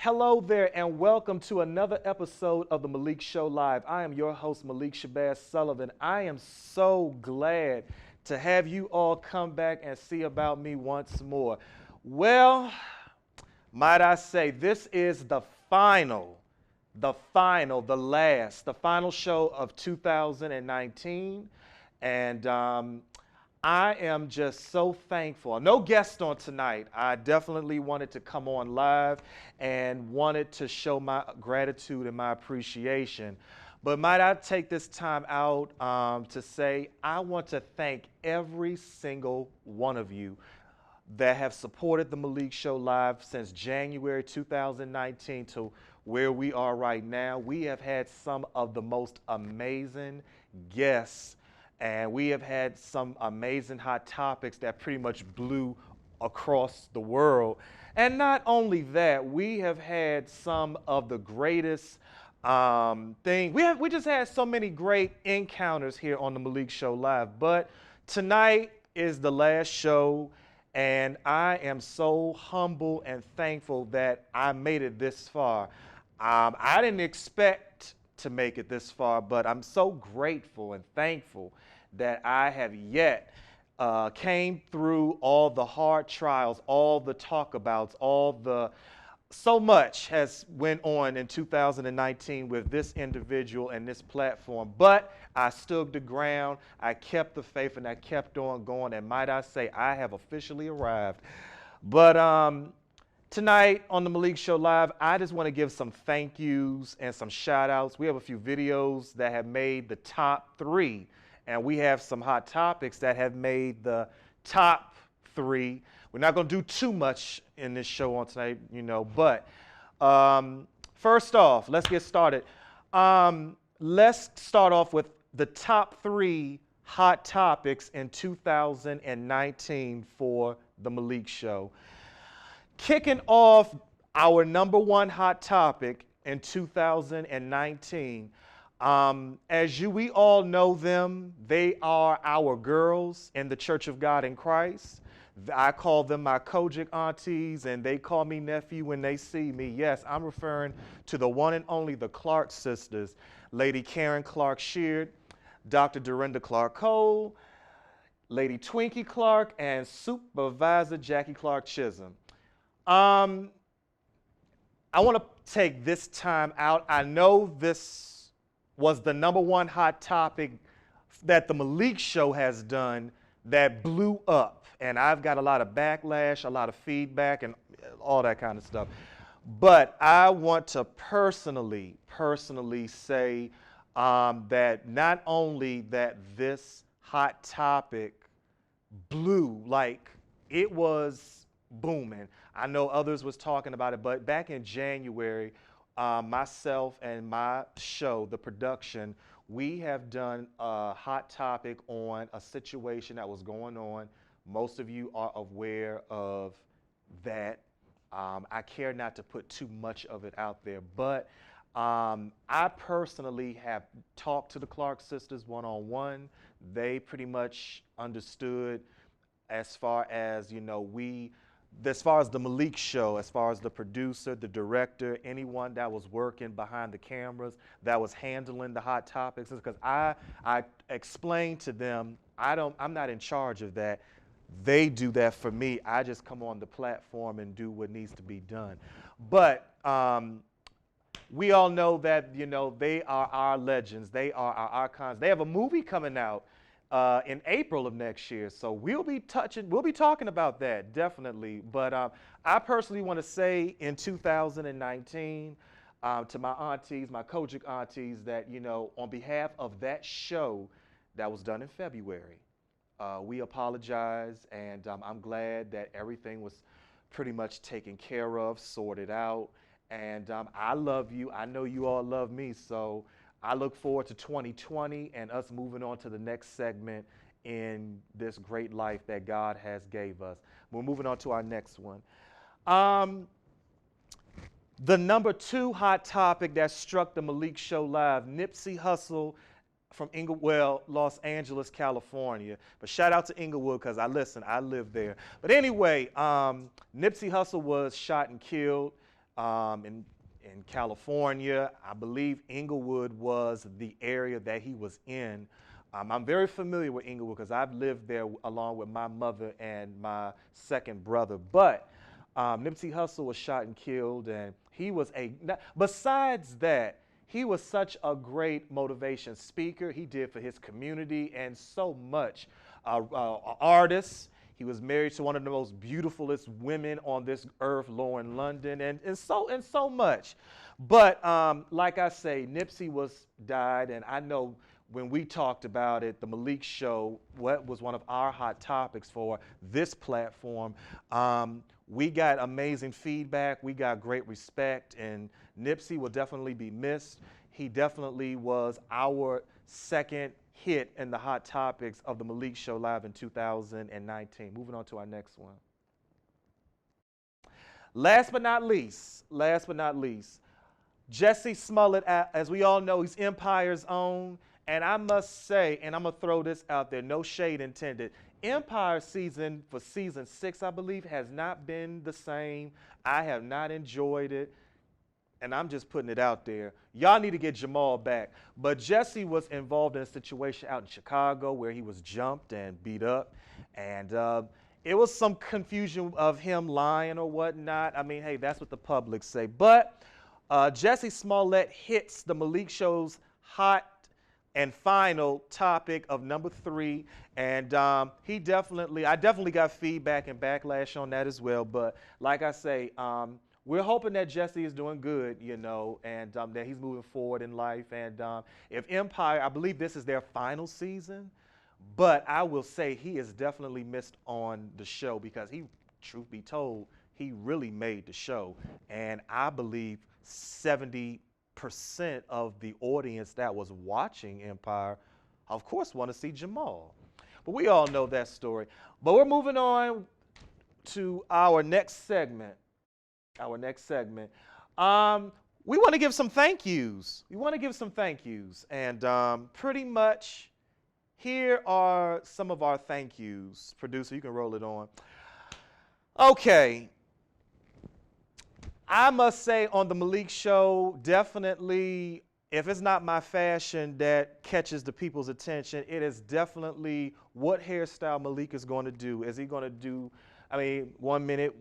Hello there, and welcome to another episode of the Malik Show Live. I am your host, Malik Shabazz Sullivan. I am so glad to have you all come back and see about me once more. Well, might I say, this is the final show of 2019. And I am just so thankful. No guest on tonight. I definitely wanted to come on live and wanted to show my gratitude and my appreciation. But might I take this time out to say I want to thank every single one of you that have supported the Malik Show Live since January 2019 to where we are right now. We have had some of the most amazing guests, and we have had some amazing hot topics that pretty much blew across the world. And not only that, we have had some of the greatest things. We just had so many great encounters here on the Malik Show Live. But tonight is the last show, and I am so humble and thankful that I made it this far. I didn't expect to make it this far, but I'm so grateful and thankful that I have yet came through all the hard trials, all the talkabouts, so much has went on in 2019 with this individual and this platform. But I stood the ground, I kept the faith, and I kept on going. And might I say, I have officially arrived. But tonight on the Malik Show Live, I just want to give some thank yous and some shout outs. We have a few videos that have made the top 3, and we have some hot topics that have made the top 3. We're not going to do too much in this show on tonight, but first off, let's get started. Let's start off with the top 3 hot topics in 2019 for the Malik Show. Kicking off our number 1 hot topic in 2019, we all know them, they are our girls in the Church of God in Christ. I call them my Kojic aunties, and they call me nephew when they see me. Yes, I'm referring to the one and only the Clark sisters, Lady Karen Clark Sheard, Dr. Dorinda Clark Cole, Lady Twinkie Clark, and Supervisor Jackie Clark Chisholm. I want to take this time out. I know this was the number 1 hot topic that the Malik Show has done that blew up. And I've got a lot of backlash, a lot of feedback, and all that kind of stuff. But I want to personally say that not only that this hot topic blew, like it was booming. I know others was talking about it, but back in January, myself and my show, the production, we have done a hot topic on a situation that was going on. Most of you are aware of that. I care not to put too much of it out there, but I personally have talked to the Clark sisters one-on-one. They pretty much understood as far as, as far as the Malik Show, as far as the producer, the director, anyone that was working behind the cameras, that was handling the hot topics, because I explained to them, I'm not in charge of that. They do that for me. I just come on the platform and do what needs to be done. But we all know that, they are our legends. They are our icons. They have a movie coming out in April of next year. So we'll be talking about that, definitely. But I personally want to say in 2019 to my aunties, my Kojic aunties, that, on behalf of that show that was done in February, we apologize, and I'm glad that everything was pretty much taken care of, sorted out. And I love you. I know you all love me. So I look forward to 2020 and us moving on to the next segment in this great life that God has gave us. We're moving on to our next one. The number 2 hot topic that struck the Malik Show Live, Nipsey Hussle from Inglewood, Los Angeles, California. But shout out to Inglewood, because I live there. But anyway, Nipsey Hussle was shot and killed in California. I believe Inglewood was the area that he was in. I'm very familiar with Inglewood because I've lived there along with my mother and my second brother. But Nipsey Hussle was shot and killed, and he was besides that, he was such a great motivation speaker. He did for his community and so much. Artist. He was married to one of the most beautifulest women on this earth, Lauren London, and so much. But like I say, Nipsey died, and I know when we talked about it, the Malik Show, what was one of our hot topics for this platform. We got amazing feedback. We got great respect, and Nipsey will definitely be missed. He definitely was our second hit in the hot topics of the Malik Show live in 2019. Moving on to our next one. Last but not least, Jesse Smollett, as we all know, he's Empire's own. And I must say, and I'm going to throw this out there, no shade intended, Empire season 6, I believe, has not been the same. I have not enjoyed it. And I'm just putting it out there. Y'all need to get Jamal back. But Jesse was involved in a situation out in Chicago where he was jumped and beat up. And it was some confusion of him lying or whatnot. I mean, hey, that's what the public say. But Jesse Smollett hits the Malik Show's hot and final topic of number 3. And I definitely got feedback and backlash on that as well. But like I say, we're hoping that Jesse is doing good, and that he's moving forward in life. And if Empire, I believe this is their final season, but I will say he is definitely missed on the show because he, truth be told, he really made the show. And I believe 70% of the audience that was watching Empire, of course, want to see Jamal. But we all know that story. But we're moving on to our next segment. We want to give some thank yous. And pretty much here are some of our thank yous. Producer, you can roll it on. Okay. I must say on the Malik Show, definitely, if it's not my fashion that catches the people's attention, it is definitely what hairstyle Malik is going to do. Is he going to do, 1 minute,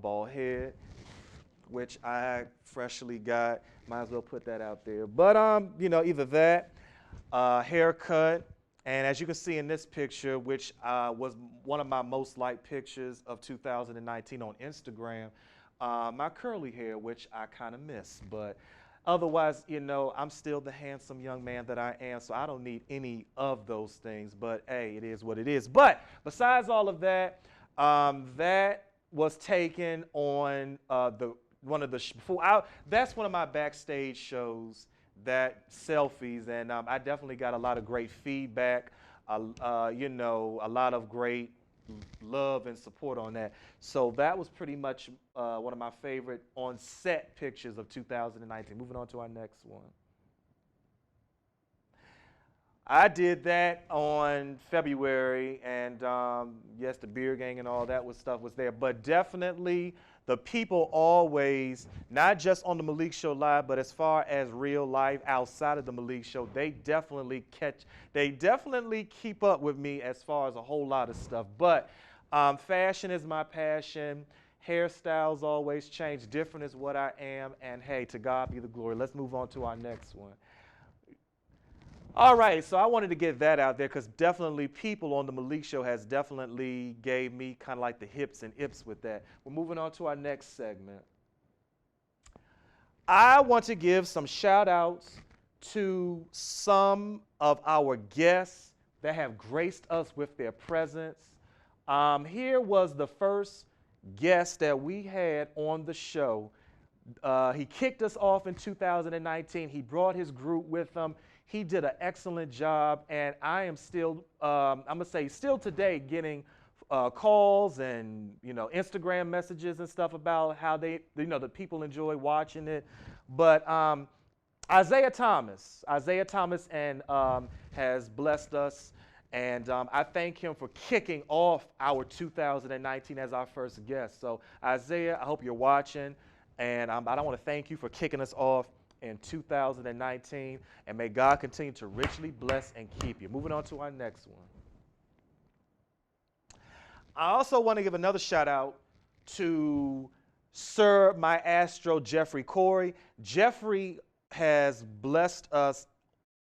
bald head, which I freshly got. Might as well put that out there. But, either that, haircut. And as you can see in this picture, which was one of my most liked pictures of 2019 on Instagram, my curly hair, which I kind of miss. But otherwise, I'm still the handsome young man that I am, so I don't need any of those things. But, hey, it is what it is. But besides all of that, that was taken on that's one of my backstage shows, that selfies, and I definitely got a lot of great feedback, a lot of great love and support on that. So that was pretty much one of my favorite on-set pictures of 2019. Moving on to our next one. I did that on February, and yes, the beer gang and all that stuff was there, but definitely the people always, not just on the Malik Show Live, but as far as real life outside of the Malik Show, they definitely keep up with me as far as a whole lot of stuff. But fashion is my passion. Hairstyles always change. Different is what I am. And hey, to God be the glory. Let's move on to our next one. All right, so I wanted to get that out there because definitely people on the Malik Show has definitely gave me kind of like the hips and ips with that. We're moving on to our next segment. I want to give some shout outs to some of our guests that have graced us with their presence. Here was the first guest that we had on the show. He kicked us off in 2019. He brought his group with him. He did an excellent job, and I am still, still today getting calls and, Instagram messages and stuff about how the people enjoy watching it. But Isaiah Thomas and has blessed us, and I thank him for kicking off our 2019 as our first guest. So Isaiah, I hope you're watching. And I want to thank you for kicking us off in 2019. And may God continue to richly bless and keep you. Moving on to our next one. I also want to give another shout out to Sir Maestro Jeffrey Corey. Jeffrey has blessed us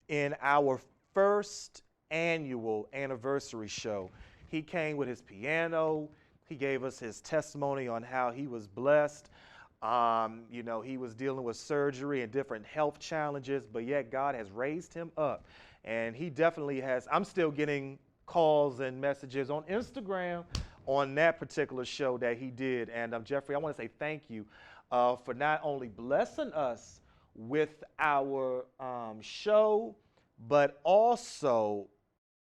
in our first annual anniversary show. He came with his piano. He gave us his testimony on how he was blessed. He was dealing with surgery and different health challenges, but yet God has raised him up. And he definitely has. I'm still getting calls and messages on Instagram on that particular show that he did. And Jeffrey, I want to say thank you for not only blessing us with our show, but also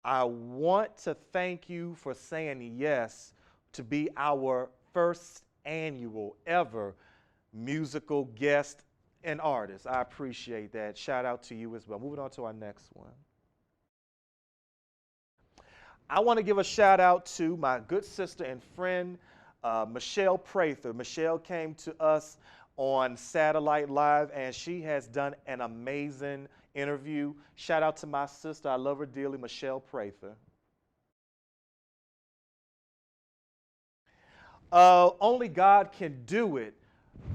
I want to thank you for saying yes to be our first annual ever musical guest and artist. I appreciate that. Shout out to you as well. Moving on to our next one. I want to give a shout out to my good sister and friend, Michelle Prather. Michelle came to us on Satellite Live, and she has done an amazing interview. Shout out to my sister. I love her dearly, Michelle Prather. Only God Can Do It.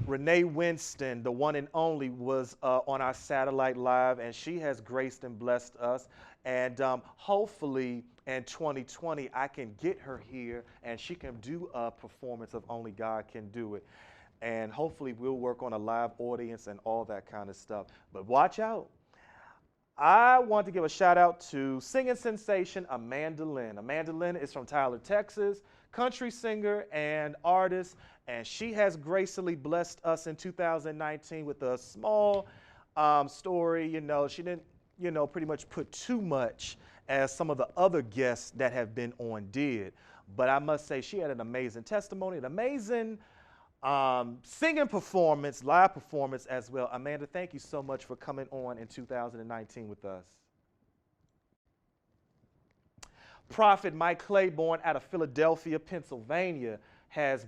Renee Winston, the one and only, was on our Satellite Live, and she has graced and blessed us. And hopefully in 2020, I can get her here and she can do a performance of Only God Can Do It. And hopefully we'll work on a live audience and all that kind of stuff. But watch out. I want to give a shout out to singing sensation Amanda Lynn. Amanda Lynn is from Tyler, Texas, country singer and artist, and she has gracefully blessed us in 2019 with a small story. She didn't, pretty much put too much as some of the other guests that have been on did. But I must say she had an amazing testimony, an amazing singing performance, live performance as well. Amanda, thank you so much for coming on in 2019 with us. Prophet Mike Claiborne out of Philadelphia, Pennsylvania, has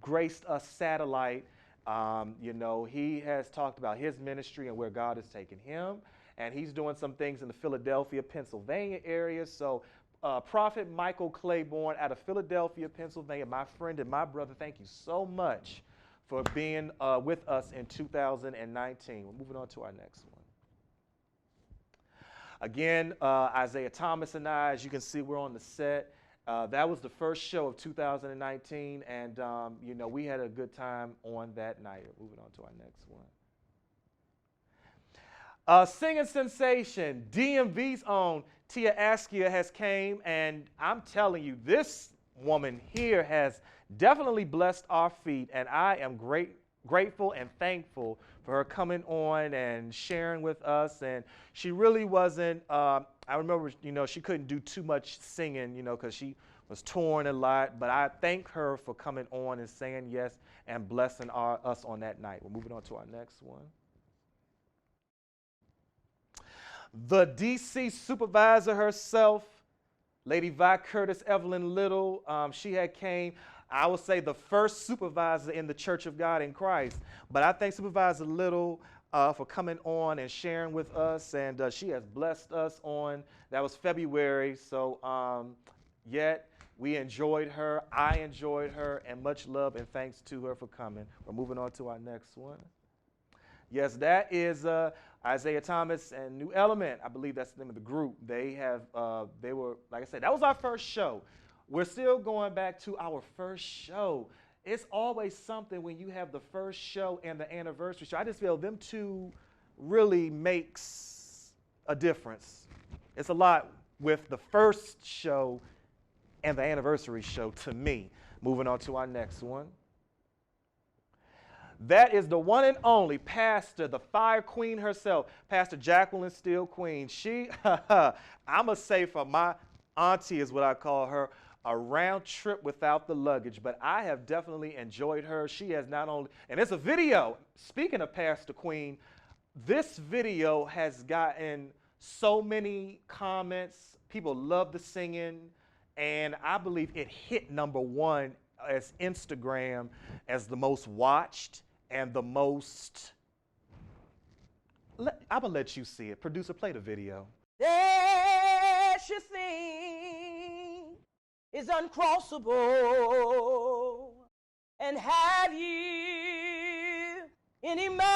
graced us satellite. He has talked about his ministry and where God has taken him, and he's doing some things in the Philadelphia, Pennsylvania area. So Prophet Michael Claiborne out of Philadelphia, Pennsylvania, my friend and my brother, thank you so much for being with us in 2019. We're moving on to our next one. Again, Isaiah Thomas and I, as you can see, we're on the set. That was the first show of 2019, and we had a good time on that night. Moving on to our next one. Singing sensation, DMV's own Tia Askia has came, and I'm telling you, this woman here has definitely blessed our feet, and I am grateful and thankful for her coming on and sharing with us. And she really wasn't, I remember, she couldn't do too much singing, because she was touring a lot, but I thank her for coming on and saying yes and blessing us on that night. We're moving on to our next one. The DC supervisor herself, Lady Vi Curtis Evelyn Little, she had came, I would say, the first supervisor in the Church of God in Christ. But I thank Supervisor Little for coming on and sharing with us, and she has blessed us on, that was February, so yet we enjoyed her, I enjoyed her, and much love and thanks to her for coming. We're moving on to our next one. Yes, that is Isaiah Thomas and New Element. I believe that's the name of the group. They were, like I said, that was our first show. We're still going back to our first show. It's always something when you have the first show and the anniversary show. I just feel them two really makes a difference. It's a lot with the first show and the anniversary show to me. Moving on to our next one. That is the one and only pastor, the fire queen herself, Pastor Jacqueline Steele Queen. She, I must say, for my auntie is what I call her, a round trip without the luggage. But I have definitely enjoyed her. She has not only, and it's a video. Speaking of Pastor Queen, this video has gotten so many comments. People love the singing, and I believe it hit #1 as Instagram as the most watched and the most, I'm going to let you see it. Producer, play the video. Precious thing is uncrossable. And have you any mountain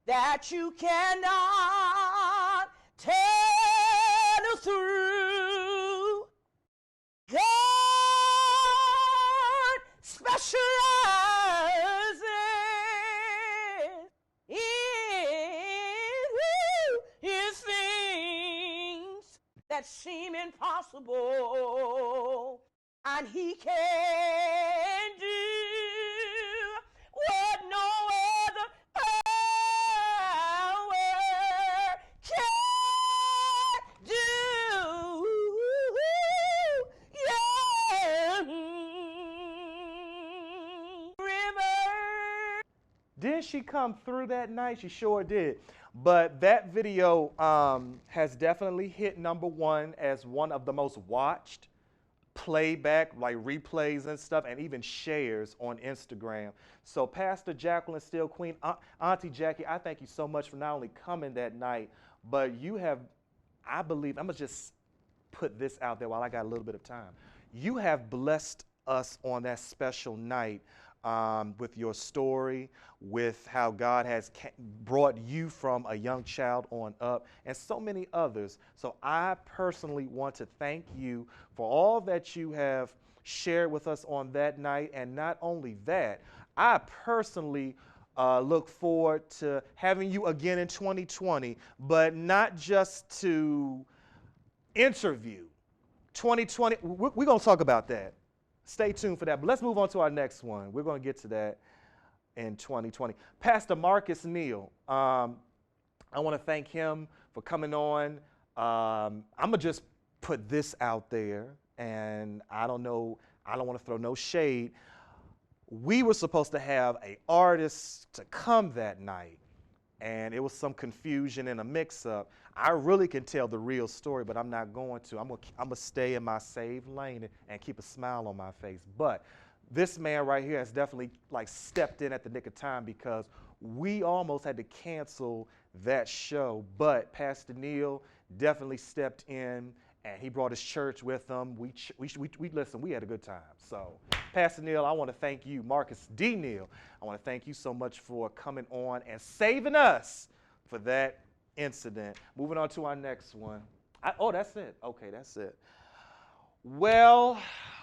that you cannot tear through? God specializes in his things that seem impossible, and he can do what no other power can do. Yeah. River. Did she come through that night? She sure did. But that video has definitely hit #1 as one of the most watched, playback, like replays and stuff, and even shares on Instagram. So Pastor Jacqueline Steele Queen, Auntie Jackie, I thank you so much for not only coming that night, but you have, I believe, I'm going to just put this out there while I got a little bit of time. You have blessed us on that special night with your story, with how God has brought you from a young child on up, and so many others. So I personally want to thank you for all that you have shared with us on that night. And not only that, I personally look forward to having you again in 2020, but not just to interview. 2020, we're going to talk about that. Stay tuned for that. But let's move on to our next one. We're going to get to that in 2020. Pastor Marcus Neal, I want to thank him for coming on. I'm going to just put this out there, and I don't want to throw no shade. We were supposed to have an artist to come that night, and it was some confusion and a mix-up. I really can tell the real story, but I'm not going to. I'm gonna stay in my saved lane and keep a smile on my face. But this man right here has definitely stepped in at the nick of time, because we almost had to cancel that show. But Pastor Neal definitely stepped in, and he brought his church with him. We listen, we had a good time. So Pastor Neal, I want to thank you. Marcus D. Neal, I want to thank you so much for coming on and saving us for that incident. Moving on to our next one. That's it. Okay, that's it. Well,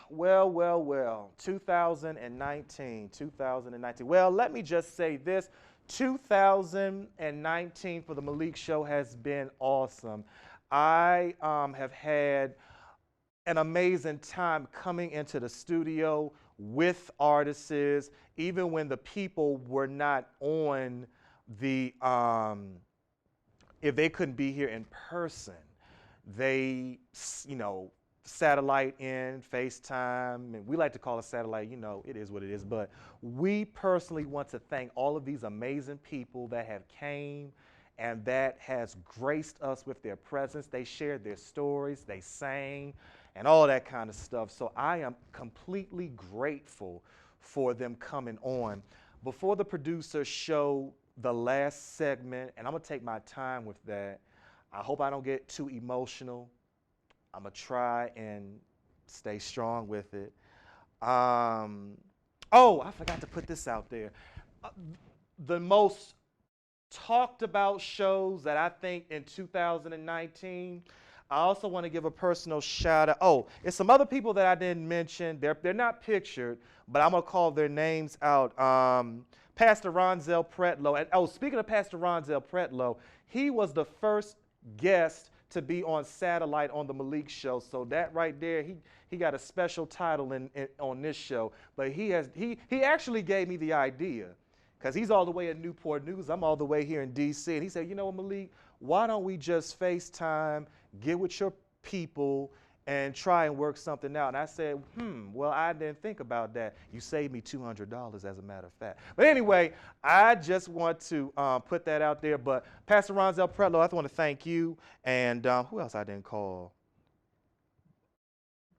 2019. Well, let me just say this. 2019 for the Malik Show has been awesome. I have had an amazing time coming into the studio with artists, even when the people were not on the if they couldn't be here in person, they, satellite in, FaceTime, and we like to call it satellite, it is what it is. But we personally want to thank all of these amazing people that have came and that has graced us with their presence. They shared their stories, they sang, and all that kind of stuff. So I am completely grateful for them coming on. Before the producers show the last segment, and I'm gonna take my time with that. I hope I don't get too emotional. I'm gonna try and stay strong with it. I forgot to put this out there. The most talked about shows that I think in 2019, I also want to give a personal shout out. It's some other people that I didn't mention. They're not pictured, but I'm gonna call their names out. Pastor Ronzel Pretlow. And speaking of Pastor Ronzel Pretlow, he was the first guest to be on satellite on the Malik Show. So that right there, he got a special title on this show. But he actually gave me the idea, because he's all the way in Newport News. I'm all the way here in D.C. And he said, you know what, Malik, why don't we just FaceTime, get with your people, and try and work something out? And I said, well, I didn't think about that. You saved me $200, as a matter of fact. But anyway, I just want to put that out there. But Pastor Ronzel Pretlow, I want to thank you. And who else I didn't call?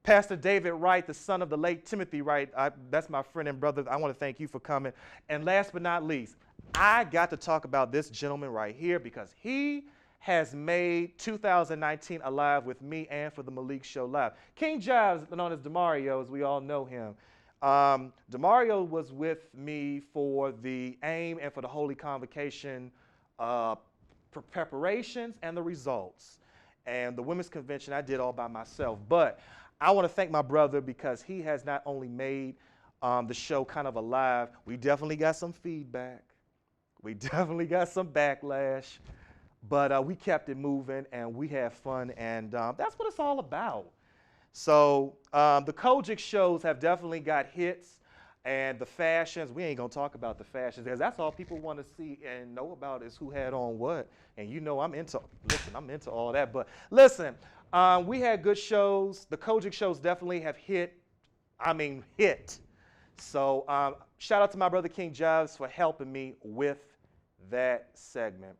Pastor David Wright, the son of the late Timothy Wright, that's my friend and brother. I want to thank you for coming. And last but not least, I got to talk about this gentleman right here because he has made 2019 alive with me and for the Malik Show Live. King Jives, known as Demario, as we all know him. Demario was with me for the AIM and for the Holy Convocation preparations and the results. And the Women's Convention I did all by myself. But I want to thank my brother because he has not only made the show kind of alive, we definitely got some feedback. We definitely got some backlash. But we kept it moving and we had fun. And that's what it's all about. So the Kojic shows have definitely got hits. And the fashions, we ain't going to talk about the fashions because that's all people want to see and know about is who had on what. And you know I'm into all that. But listen, we had good shows. The Kojic shows definitely have hit. So shout out to my brother King Jives for helping me with that segment.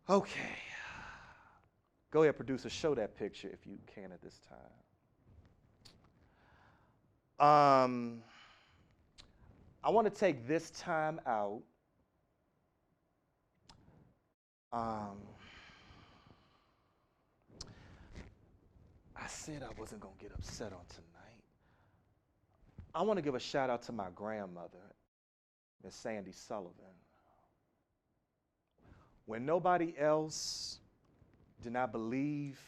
Okay. Go ahead, producer, show that picture if you can at this time. I want to take this time out. I said I wasn't going to get upset on tonight. I want to give a shout out to my grandmother, Miss Sandy Sullivan. When nobody else did not believe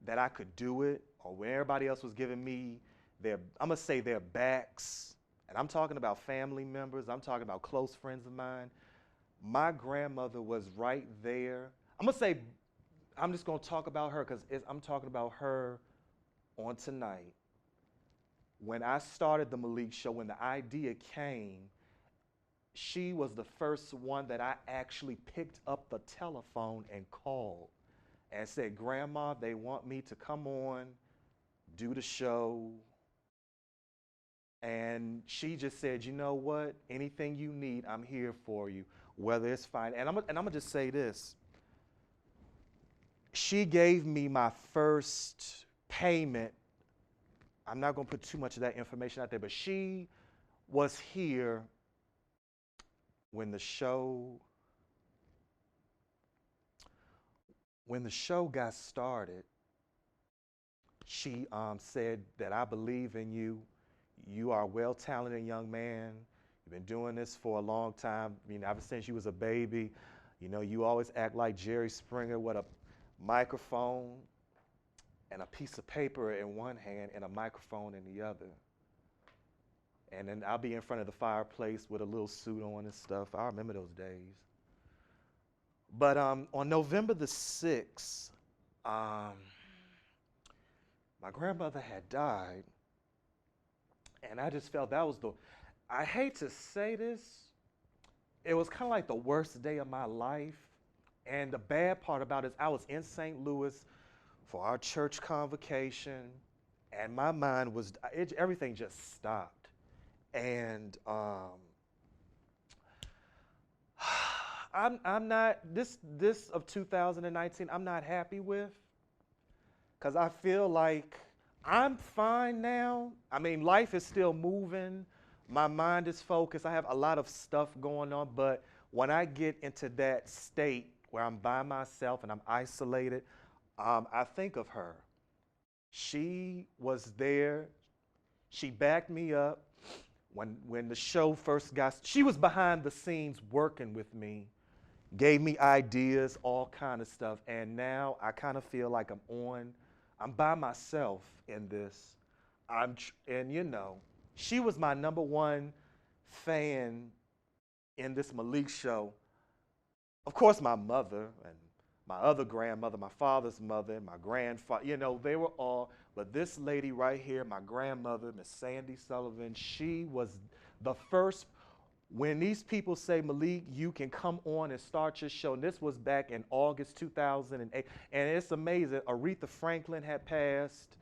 that I could do it, or when everybody else was giving me I'm going to say their backs, and I'm talking about family members, I'm talking about close friends of mine, my grandmother was right there. I'm just going to talk about her because I'm talking about her on tonight. When I started the Malik Show, when the idea came, she was the first one that I actually picked up the telephone and called and said, Grandma, they want me to come on, do the show. And she just said, you know what? Anything you need, I'm here for you, whether it's fine. And I'm gonna just say this. She gave me my first payment. I'm not gonna put too much of that information out there, but she was here when the show got started. She said that I believe in you. You are a well-talented young man. You've been doing this for a long time. I mean, ever since you was a baby. You know, you always act like Jerry Springer with a microphone and a piece of paper in one hand and a microphone in the other. And then I'll be in front of the fireplace with a little suit on and stuff. I remember those days. But on November the 6th, my grandmother had died. And I just felt that was I hate to say this, it was kind of like the worst day of my life. And the bad part about it is I was in St. Louis for our church convocation, and my mind was, everything just stopped. And I'm not, this of 2019, I'm not happy with, because I feel like I'm fine now. I mean, life is still moving. My mind is focused. I have a lot of stuff going on, but when I get into that state where I'm by myself and I'm isolated, I think of her. She was there. She backed me up when the show first she was behind the scenes working with me, gave me ideas, all kind of stuff. And now I kind of feel like I'm by myself in this. And you know, she was my number one fan in this Malik show. Of course, my mother and my other grandmother, my father's mother, and my grandfather, you know, they were all, but this lady right here, my grandmother, Miss Sandy Sullivan, she was the first. When these people say, Malik, you can come on and start your show, and this was back in August 2008, and it's amazing. Aretha Franklin had passed.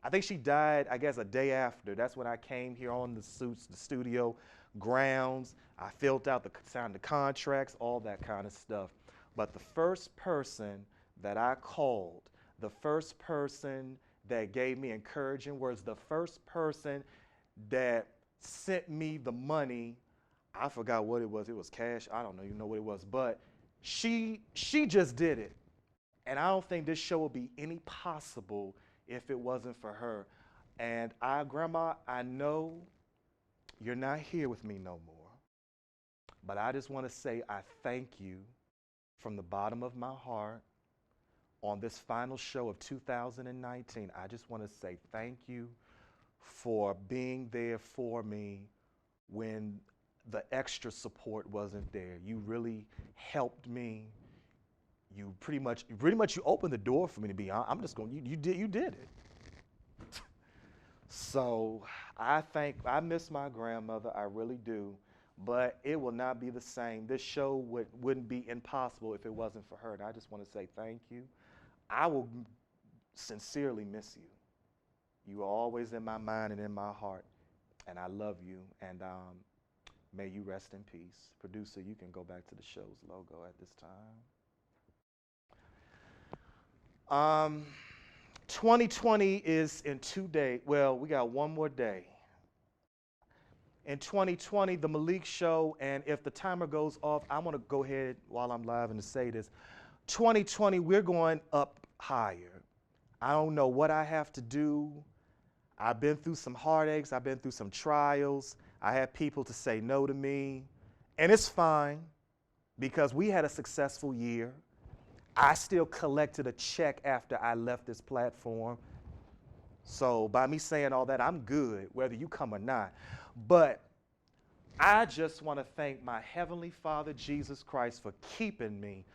I think she died, I guess, a day after. That's when I came here on the studio grounds. I filled out signed the contracts, all that kind of stuff. But the first person that I called, the first person that gave me encouraging words. The first person that sent me the money, I forgot what it was. It was cash. I don't even know what it was, but she just did it. And I don't think this show would be any possible if it wasn't for her. And Grandma, I know you're not here with me no more, but I just want to say I thank you from the bottom of my heart on this final show of 2019. I just want to say thank you for being there for me when the extra support wasn't there. You really helped me. You pretty much you opened the door for me, to be honest. I'm just going, you did it. So I miss my grandmother, I really do, but it will not be the same. This show wouldn't be impossible if it wasn't for her. And I just want to say thank you. I will sincerely miss you. You are always in my mind and in my heart, and I love you, and may you rest in peace. Producer, you can go back to the show's logo at this time. 2020 is in 2 days. Well, we got one more day. In 2020, the Malik Show, and if the timer goes off, I want to go ahead while I'm live and to say this. 2020, we're going up higher. I don't know what I have to do. I've been through some heartaches. I've been through some trials. I had people to say no to me, and it's fine because we had a successful year. I still collected a check after I left this platform. So by me saying all that, I'm good, whether you come or not. But I just want to thank my Heavenly Father, Jesus Christ, for keeping me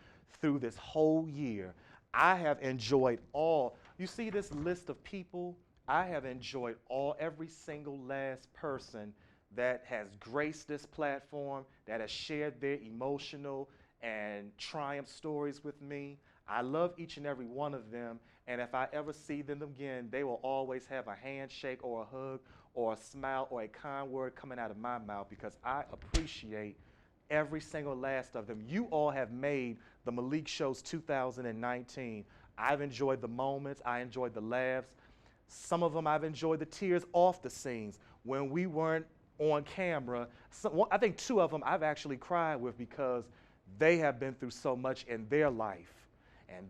through this whole year. I have enjoyed you see this list of people? I have enjoyed every single last person that has graced this platform, that has shared their emotional and triumph stories with me. I love each and every one of them, and if I ever see them again, they will always have a handshake or a hug or a smile or a kind word coming out of my mouth because I appreciate every single last of them. You all have made the Malik Show's 2019. I've enjoyed the moments. I enjoyed the laughs. Some of them I've enjoyed the tears off the scenes when we weren't on camera. I think 2 of them I've actually cried with because they have been through so much in their life. And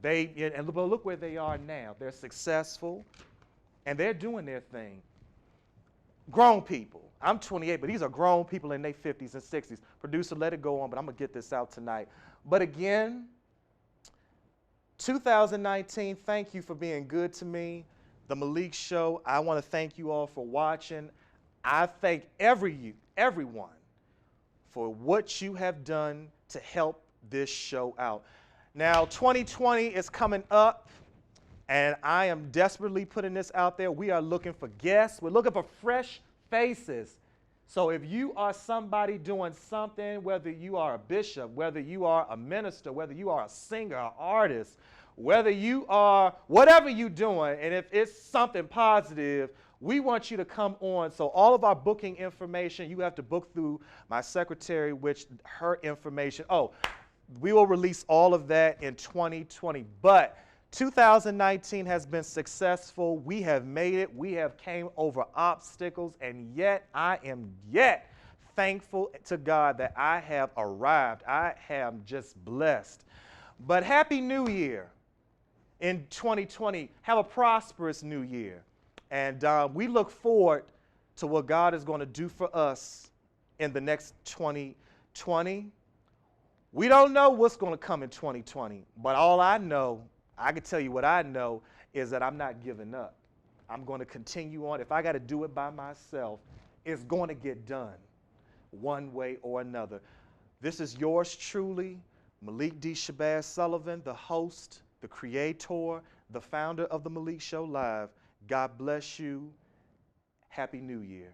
look where they are now. They're successful and they're doing their thing. Grown people. I'm 28, but these are grown people in their 50s and 60s. Producer, let it go on, but I'm going to get this out tonight. But again, 2019, thank you for being good to me. The Malik Show, I want to thank you all for watching. I thank everyone for what you have done to help this show out. Now, 2020 is coming up, and I am desperately putting this out there. We are looking for guests. We're looking for fresh faces. So if you are somebody doing something, whether you are a bishop, whether you are a minister, whether you are a singer, an artist, whether you are whatever you're doing, and if it's something positive, we want you to come on. So all of our booking information, you have to book through my secretary, which her information, we will release all of that in 2020. But 2019 has been successful. We have made it. We have came over obstacles, and yet I am thankful to God that I have arrived. I am just blessed. But Happy New Year in 2020. Have a prosperous new year. And we look forward to what God is going to do for us in the next 2020. We don't know what's going to come in 2020, but all I know, I can tell you what I know, is that I'm not giving up. I'm going to continue on. If I got to do it by myself, it's going to get done one way or another. This is yours truly, Malik D. Shabazz Sullivan, the host, the creator, the founder of The Malik Show Live. God bless you. Happy New Year.